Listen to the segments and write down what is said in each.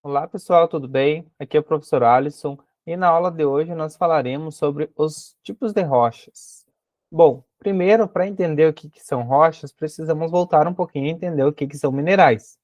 Olá, pessoal, tudo bem? Aqui é o professor Alisson e na aula de hoje nós falaremos sobre os tipos de rochas. Bom, primeiro, para entender o que são rochas, precisamos voltar um pouquinho e entender o que são minerais.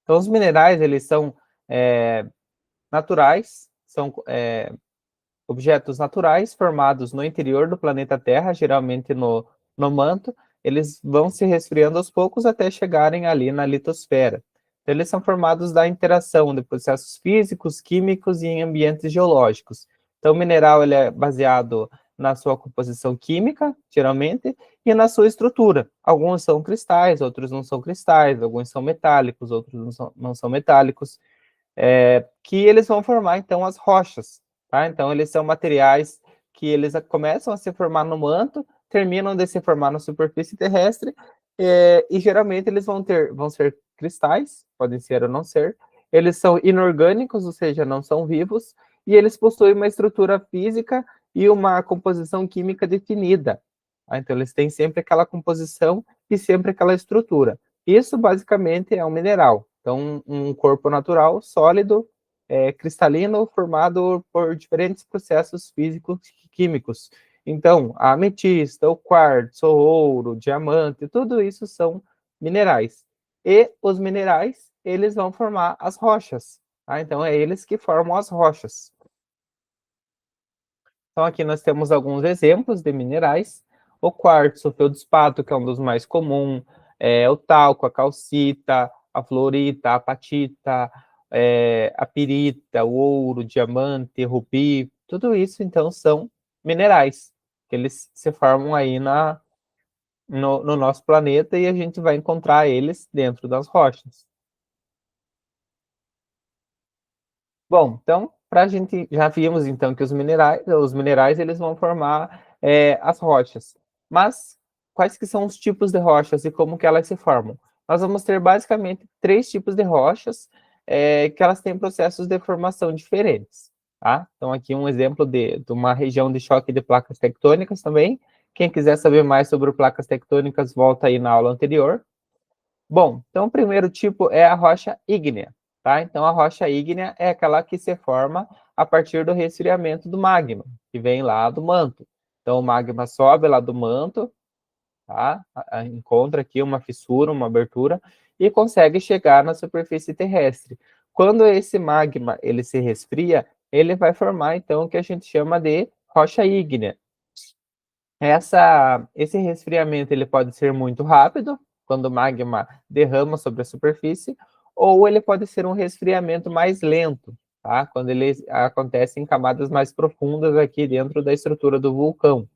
Então, os minerais, eles são naturais, são objetos naturais formados no interior do planeta Terra, geralmente no manto. Eles vão se resfriando aos poucos até chegarem ali na litosfera. Então, eles são formados da interação de processos físicos, químicos e em ambientes geológicos. Então, o mineral ele é baseado na sua composição química, geralmente, e na sua estrutura. Alguns são cristais, outros não são cristais, alguns são metálicos, outros não são metálicos, que eles vão formar, então, as rochas. Tá? Então, eles são materiais que eles começam a se formar no manto, terminam de se formar na superfície terrestre, e geralmente eles vão ser cristais, podem ser ou não ser. Eles são inorgânicos, ou seja, não são vivos, e eles possuem uma estrutura física e uma composição química definida. Tá? Então, eles têm sempre aquela composição e sempre aquela estrutura. Isso, basicamente, é um mineral. Então, um corpo natural, sólido, cristalino, formado por diferentes processos físicos e químicos. Então, a ametista, o quartzo, o ouro, o diamante, tudo isso são minerais. E os minerais, eles vão formar as rochas. Tá? Então, é eles que formam as rochas. Então, aqui nós temos alguns exemplos de minerais. O quartzo, o feldspato, que é um dos mais comuns, o talco, a calcita, a fluorita, a apatita, a pirita, o ouro, o diamante, rubi, tudo isso, então, são minerais, que eles se formam aí no nosso planeta e a gente vai encontrar eles dentro das rochas. Bom, então, para a gente, já vimos então que os minerais eles vão formar as rochas. Mas quais que são os tipos de rochas e como que elas se formam? Nós vamos ter basicamente três tipos de rochas que elas têm processos de formação diferentes. Tá? Então, aqui um exemplo de uma região de choque de placas tectônicas também. Quem quiser saber mais sobre placas tectônicas, volta aí na aula anterior. Bom, então o primeiro tipo é a rocha ígnea, tá? Então a rocha ígnea é aquela que se forma a partir do resfriamento do magma, que vem lá do manto. Então o magma sobe lá do manto, tá? Encontra aqui uma fissura, uma abertura e consegue chegar na superfície terrestre. Quando esse magma ele se resfria, ele vai formar então o que a gente chama de rocha ígnea. Esse resfriamento ele pode ser muito rápido, quando o magma derrama sobre a superfície, ou ele pode ser um resfriamento mais lento, tá? Quando ele acontece em camadas mais profundas aqui dentro da estrutura do vulcão.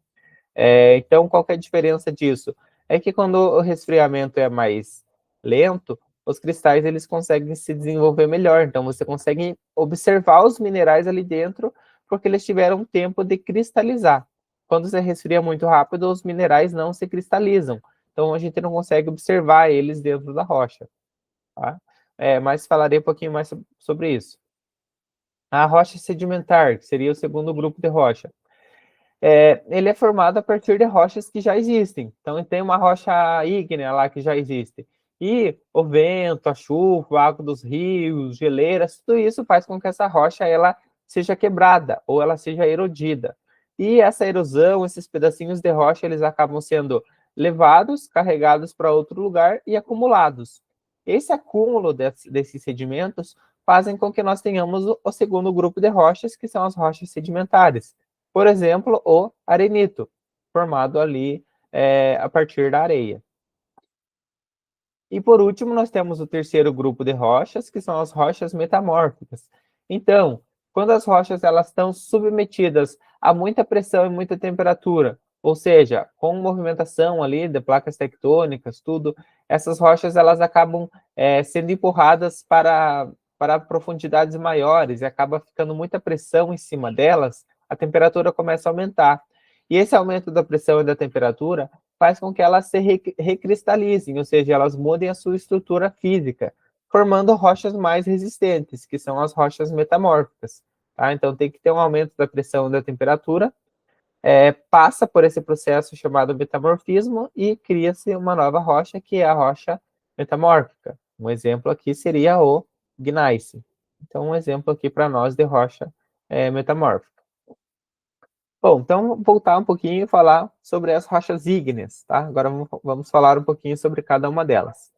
Então, qual que é a diferença disso? É que quando o resfriamento é mais lento, os cristais eles conseguem se desenvolver melhor. Então, você consegue observar os minerais ali dentro, porque eles tiveram tempo de cristalizar. Quando você resfria muito rápido, os minerais não se cristalizam. Então, a gente não consegue observar eles dentro da rocha. Tá? Mas falarei um pouquinho mais sobre isso. A rocha sedimentar, que seria o segundo grupo de rocha. Ele é formado a partir de rochas que já existem. Então, tem uma rocha ígnea lá que já existe. E o vento, a chuva, a água dos rios, geleiras, tudo isso faz com que essa rocha ela seja quebrada ou ela seja erodida. E essa erosão, esses pedacinhos de rocha, eles acabam sendo levados, carregados para outro lugar e acumulados. Esse acúmulo desses sedimentos fazem com que nós tenhamos o segundo grupo de rochas, que são as rochas sedimentares. Por exemplo, o arenito, formado ali a partir da areia. E por último, nós temos o terceiro grupo de rochas, que são as rochas metamórficas. Então, quando as rochas elas estão submetidas a muita pressão e muita temperatura, ou seja, com movimentação ali de placas tectônicas, tudo, essas rochas elas acabam sendo empurradas para profundidades maiores e acaba ficando muita pressão em cima delas, a temperatura começa a aumentar. E esse aumento da pressão e da temperatura faz com que elas se recristalizem, ou seja, elas mudem a sua estrutura física, formando rochas mais resistentes, que são as rochas metamórficas. Tá? Então, tem que ter um aumento da pressão e da temperatura, passa por esse processo chamado metamorfismo e cria-se uma nova rocha, que é a rocha metamórfica. Um exemplo aqui seria o gneiss. Então, um exemplo aqui para nós de rocha metamórfica. Bom, então voltar um pouquinho e falar sobre as rochas ígneas, tá? Agora vamos falar um pouquinho sobre cada uma delas.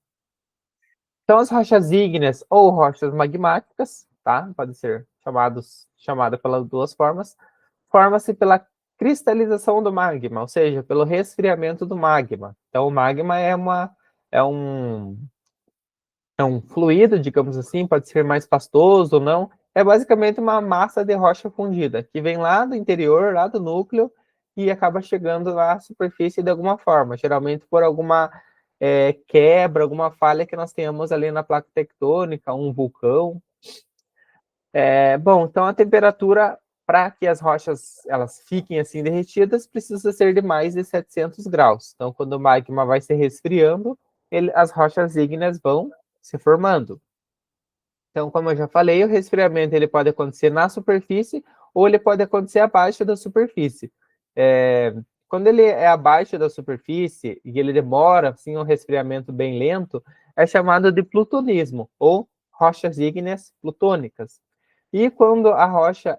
Então, as rochas ígneas ou rochas magmáticas, tá? Pode ser chamada pelas duas formas, forma-se pela cristalização do magma, ou seja, pelo resfriamento do magma. Então, o magma é um, é um fluido, digamos assim, pode ser mais pastoso ou não. É basicamente uma massa de rocha fundida, que vem lá do interior, lá do núcleo, e acaba chegando lá à superfície de alguma forma, geralmente por alguma quebra, alguma falha que nós tenhamos ali na placa tectônica, um vulcão. Bom, então a temperatura para que as rochas elas fiquem assim derretidas precisa ser de mais de 700 graus. Então, quando o magma vai se resfriando, as rochas ígneas vão se formando. Então, como eu já falei, o resfriamento ele pode acontecer na superfície ou ele pode acontecer abaixo da superfície. Quando ele é abaixo da superfície e ele demora assim um resfriamento bem lento, é chamado de plutonismo ou rochas ígneas plutônicas. E quando a rocha,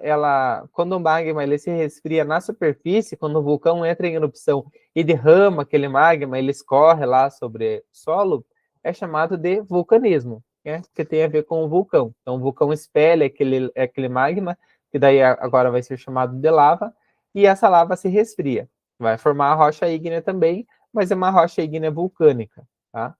quando o magma ele se resfria na superfície, quando o vulcão entra em erupção e derrama aquele magma, ele escorre lá sobre o solo, é chamado de vulcanismo, né? Que tem a ver com o vulcão. Então, o vulcão espelha aquele magma, que daí agora vai ser chamado de lava, e essa lava se resfria. Vai formar a rocha ígnea também, mas é uma rocha ígnea vulcânica, tá?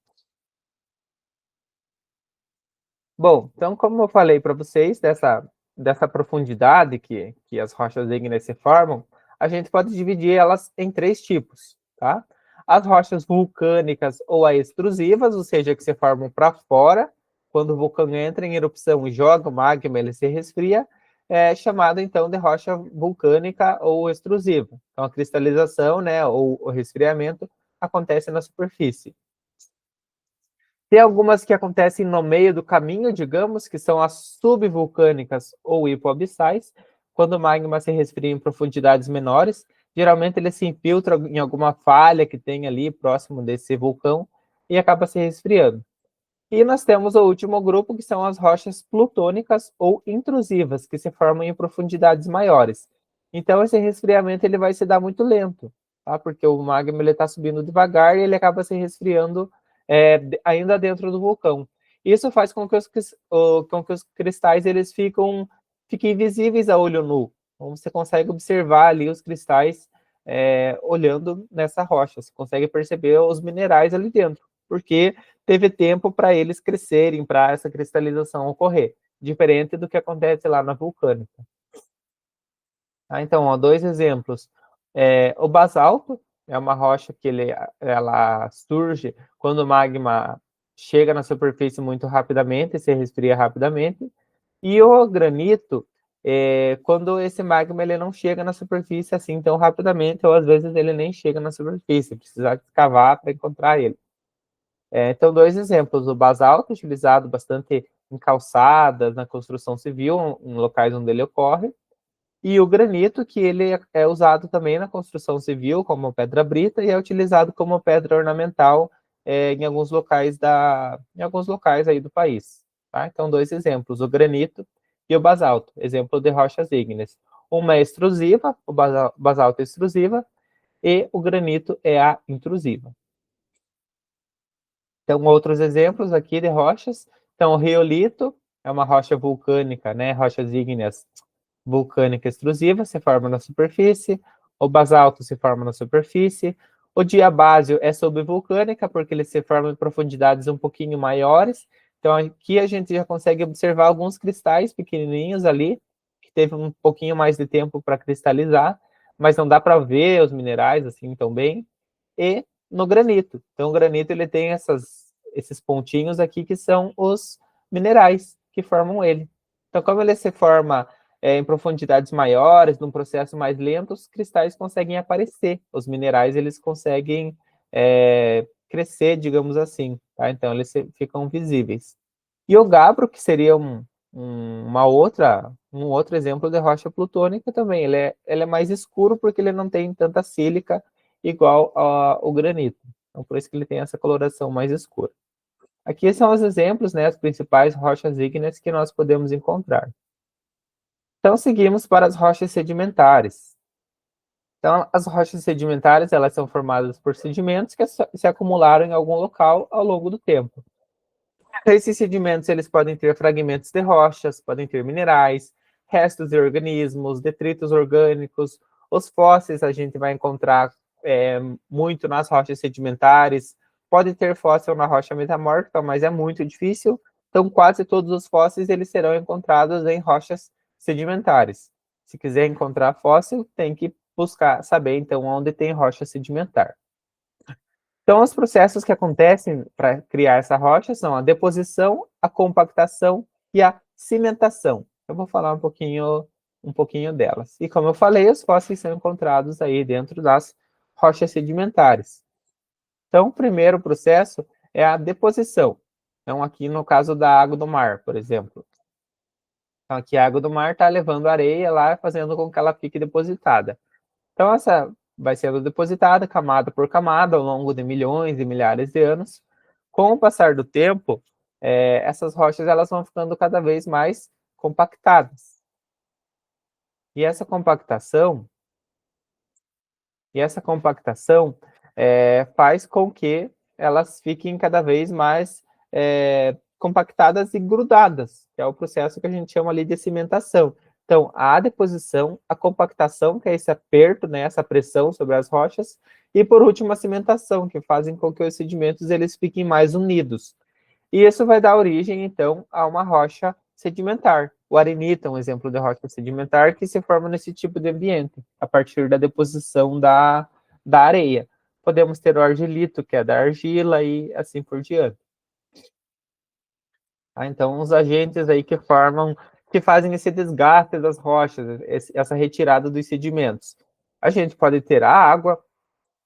Bom, então, como eu falei para vocês, dessa profundidade que as rochas ígneas se formam, a gente pode dividir elas em três tipos, tá? As rochas vulcânicas ou extrusivas, ou seja, que se formam para fora, quando o vulcão entra em erupção e joga o magma, ele se resfria, é chamada então de rocha vulcânica ou extrusiva. Então, a cristalização, né, ou o resfriamento acontece na superfície. Tem algumas que acontecem no meio do caminho, digamos, que são as subvulcânicas ou hipoabissais, quando o magma se resfria em profundidades menores. Geralmente ele se infiltra em alguma falha que tem ali próximo desse vulcão e acaba se resfriando. E nós temos o último grupo, que são as rochas plutônicas ou intrusivas, que se formam em profundidades maiores. Então, esse resfriamento ele vai se dar muito lento, tá? Porque o magma está subindo devagar e ele acaba se resfriando ainda dentro do vulcão. Isso faz com que os cristais eles fiquem visíveis a olho nu. Então, você consegue observar ali os cristais olhando nessa rocha. Você consegue perceber os minerais ali dentro, porque teve tempo para eles crescerem, para essa cristalização ocorrer, diferente do que acontece lá na vulcânica. Então, ó, dois exemplos. O basalto é uma rocha que ela surge quando o magma chega na superfície muito rapidamente, se resfria rapidamente, e o granito quando esse magma ele não chega na superfície assim tão rapidamente, ou às vezes ele nem chega na superfície, precisa escavar para encontrar ele. Então, dois exemplos: o basalto, utilizado bastante em calçadas, na construção civil, em locais onde ele ocorre, e o granito, que ele é usado também na construção civil como pedra brita e é utilizado como pedra ornamental em alguns locais aí do país. Tá? Então, dois exemplos: o granito e o basalto, exemplo de rochas ígneas. Uma é extrusiva, o basalto é extrusiva, e o granito é a intrusiva. Então, outros exemplos aqui de rochas. Então, o riolito é uma rocha vulcânica, né? Rochas ígneas vulcânica extrusiva, se forma na superfície. O basalto se forma na superfície. O diabásio é subvulcânica, porque ele se forma em profundidades um pouquinho maiores. Então, aqui a gente já consegue observar alguns cristais pequenininhos ali, que teve um pouquinho mais de tempo para cristalizar, mas não dá para ver os minerais assim tão bem. E no granito. Então, o granito ele tem esses pontinhos aqui que são os minerais que formam ele. Então, como ele se forma em profundidades maiores, num processo mais lento, os cristais conseguem aparecer. Os minerais eles conseguem crescer, digamos assim. Tá? Então, eles ficam visíveis. E o gabbro, que seria um outro exemplo de rocha plutônica também. Ele é mais escuro porque ele não tem tanta sílica igual ao granito. Então, por isso que ele tem essa coloração mais escura. Aqui são os exemplos, né, as principais rochas ígneas que nós podemos encontrar. Então, seguimos para as rochas sedimentares. Então, as rochas sedimentares, elas são formadas por sedimentos que se acumularam em algum local ao longo do tempo. Esses sedimentos, eles podem ter fragmentos de rochas, podem ter minerais, restos de organismos, detritos orgânicos. Os fósseis a gente vai encontrar muito nas rochas sedimentares. Pode ter fóssil na rocha metamórfica, mas é muito difícil. Então, quase todos os fósseis, eles serão encontrados em rochas sedimentares. Se quiser encontrar fóssil, tem que buscar saber, então, onde tem rocha sedimentar. Então, os processos que acontecem para criar essa rocha são a deposição, a compactação e a cimentação. Eu vou falar um pouquinho delas. E como eu falei, os fósseis são encontrados aí dentro das rochas sedimentares. Então, o primeiro processo é a deposição. Então, aqui no caso da água do mar, por exemplo. Então, aqui a água do mar está levando areia lá, fazendo com que ela fique depositada. Então, essa vai sendo depositada camada por camada ao longo de milhões e milhares de anos. Com o passar do tempo, essas rochas elas vão ficando cada vez mais compactadas. E essa compactação faz com que elas fiquem cada vez mais compactadas e grudadas, que é o processo que a gente chama ali de cimentação. Então, a deposição, a compactação, que é esse aperto, né, essa pressão sobre as rochas, e por último a cimentação, que fazem com que os sedimentos eles fiquem mais unidos. E isso vai dar origem, então, a uma rocha sedimentar. O arenito é um exemplo de rocha sedimentar que se forma nesse tipo de ambiente, a partir da deposição da areia. Podemos ter o argilito, que é da argila, e assim por diante. Então, os agentes aí que fazem esse desgaste das rochas, essa retirada dos sedimentos. A gente pode ter a água,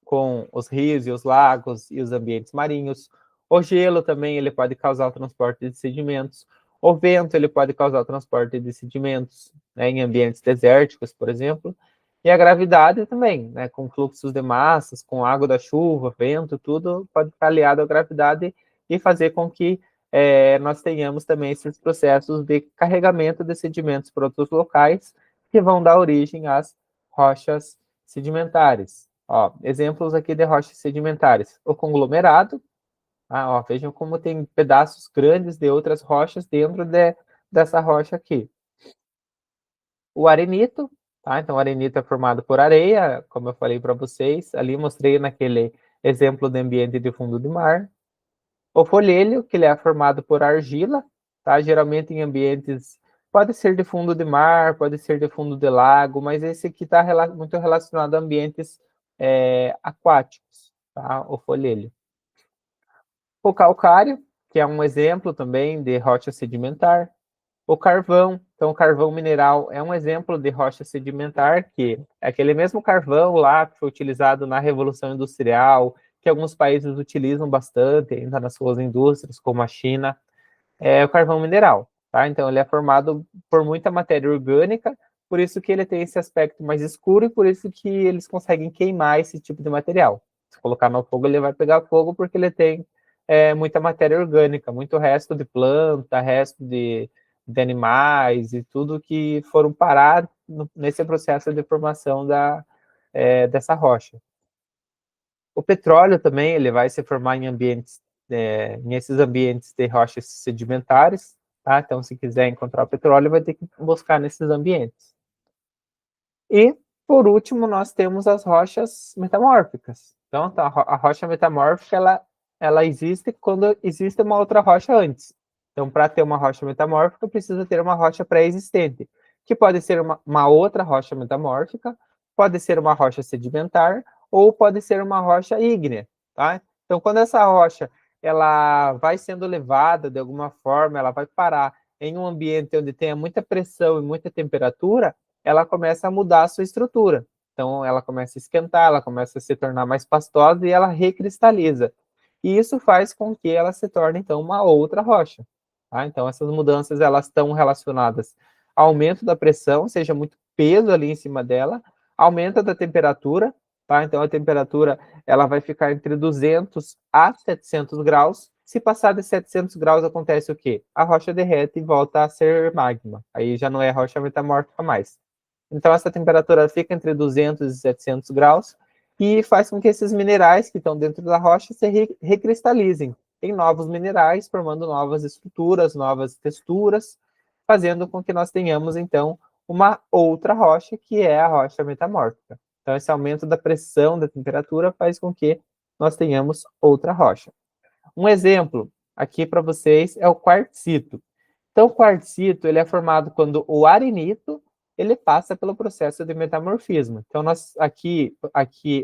com os rios e os lagos e os ambientes marinhos. O gelo também ele pode causar o transporte de sedimentos. O vento ele pode causar o transporte de sedimentos, né, em ambientes desérticos, por exemplo. E a gravidade também, né, com fluxos de massas, com água da chuva, vento, tudo pode estar aliado à gravidade e fazer com que nós tenhamos também esses processos de carregamento de sedimentos para outros locais que vão dar origem às rochas sedimentares. Ó, exemplos aqui de rochas sedimentares. O conglomerado. Vejam como tem pedaços grandes de outras rochas dentro dessa rocha aqui. O arenito. Então, o arenito é formado por areia, como eu falei para vocês. Ali mostrei naquele exemplo de ambiente de fundo do mar. O folhêlio, que ele é formado por argila. Geralmente em ambientes... Pode ser de fundo de mar, pode ser de fundo de lago, mas esse aqui está muito relacionado a ambientes aquáticos, o folhêlio. O calcário, que é um exemplo também de rocha sedimentar. O carvão, então o carvão mineral é um exemplo de rocha sedimentar, que é aquele mesmo carvão lá que foi utilizado na Revolução Industrial, que alguns países utilizam bastante ainda nas suas indústrias, como a China, é o carvão mineral. Então ele é formado por muita matéria orgânica, por isso que ele tem esse aspecto mais escuro e por isso que eles conseguem queimar esse tipo de material. Se colocar no fogo, ele vai pegar fogo porque ele tem muita matéria orgânica, muito resto de planta, resto de animais e tudo que foram parar nesse processo de formação dessa rocha. O petróleo também ele vai se formar em nesses ambientes de rochas sedimentares. Então, se quiser encontrar o petróleo, vai ter que buscar nesses ambientes. E, por último, nós temos as rochas metamórficas. Então, a rocha metamórfica, ela existe quando existe uma outra rocha antes. Então, para ter uma rocha metamórfica, precisa ter uma rocha pré-existente, que pode ser uma outra rocha metamórfica, pode ser uma rocha sedimentar, ou pode ser uma rocha ígnea. Então, quando essa rocha ela vai sendo levada de alguma forma, ela vai parar em um ambiente onde tenha muita pressão e muita temperatura, ela começa a mudar a sua estrutura. Então, ela começa a esquentar, ela começa a se tornar mais pastosa e ela recristaliza. E isso faz com que ela se torne, então, uma outra rocha. Então, essas mudanças, elas estão relacionadas ao aumento da pressão, seja muito peso ali em cima dela, aumento da temperatura, então a temperatura ela vai ficar entre 200 a 700 graus, Se passar de 700 graus, acontece o quê? A rocha derrete e volta a ser magma. Aí já não é rocha metamórfica mais. Então, essa temperatura fica entre 200 e 700 graus e faz com que esses minerais que estão dentro da rocha se recristalizem em novos minerais, formando novas estruturas, novas texturas, fazendo com que nós tenhamos, então, uma outra rocha, que é a rocha metamórfica. Então, esse aumento da pressão, da temperatura, faz com que nós tenhamos outra rocha. Um exemplo aqui para vocês é o quartzito. Então, o quartzito ele é formado quando o arenito ele passa pelo processo de metamorfismo. Então, nós aqui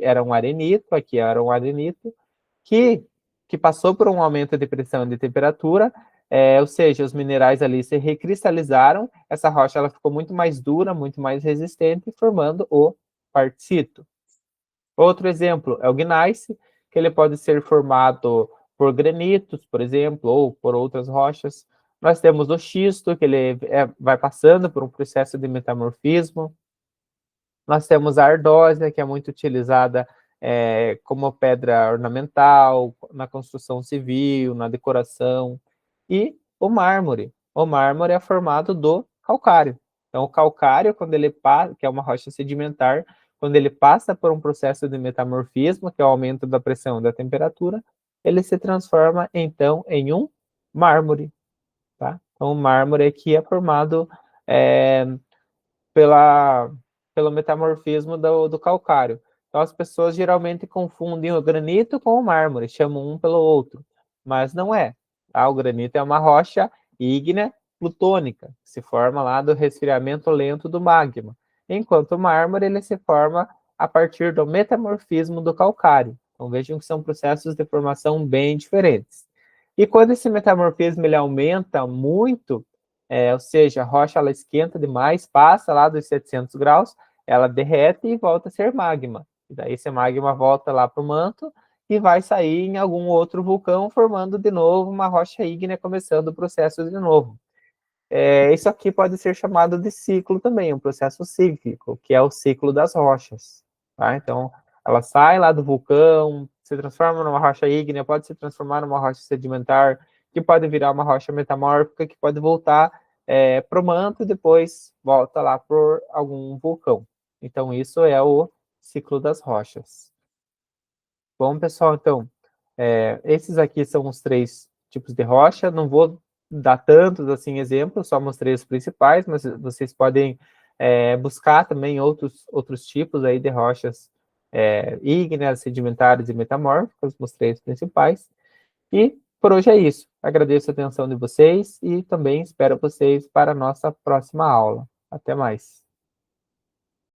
era um arenito, aqui era um arenito, que passou por um aumento de pressão e de temperatura, ou seja, os minerais ali se recristalizaram, essa rocha ela ficou muito mais dura, muito mais resistente, formando o quartzito. Outro exemplo é o gneiss, que ele pode ser formado por granitos, por exemplo, ou por outras rochas. Nós temos o xisto, que ele vai passando por um processo de metamorfismo. Nós temos a ardósia, que é muito utilizada como pedra ornamental, na construção civil, na decoração. E o mármore. O mármore é formado do calcário. Então, o calcário, quando ele passa, que é uma rocha sedimentar, quando ele passa por um processo de metamorfismo, que é o aumento da pressão e da temperatura, ele se transforma, então, em um mármore. Tá? Então, o mármore aqui é formado pelo metamorfismo do calcário. Então, as pessoas geralmente confundem o granito com o mármore, chamam um pelo outro, mas não é. Tá? O granito é uma rocha ígnea plutônica, que se forma lá do resfriamento lento do magma, enquanto o mármore ele se forma a partir do metamorfismo do calcário. Então, vejam que são processos de formação bem diferentes. E quando esse metamorfismo ele aumenta muito, ou seja, a rocha ela esquenta demais, passa lá dos 700 graus, ela derrete e volta a ser magma. E daí esse magma volta lá para o manto e vai sair em algum outro vulcão, formando de novo uma rocha ígnea, começando o processo de novo. Isso aqui pode ser chamado de ciclo também, um processo cíclico, que é o ciclo das rochas. Tá? Então, ela sai lá do vulcão, se transforma numa rocha ígnea, pode se transformar numa rocha sedimentar, que pode virar uma rocha metamórfica, que pode voltar para o manto e depois volta lá por algum vulcão. Então, isso é o ciclo das rochas. Bom, pessoal, então, esses aqui são os 3 tipos de rocha. Não vou dar tantos assim exemplos, só mostrei os principais, mas vocês podem buscar também outros tipos aí de rochas ígneas, sedimentares e metamórficas, mostrei os principais. E por hoje é isso. Agradeço a atenção de vocês e também espero vocês para a nossa próxima aula. Até mais.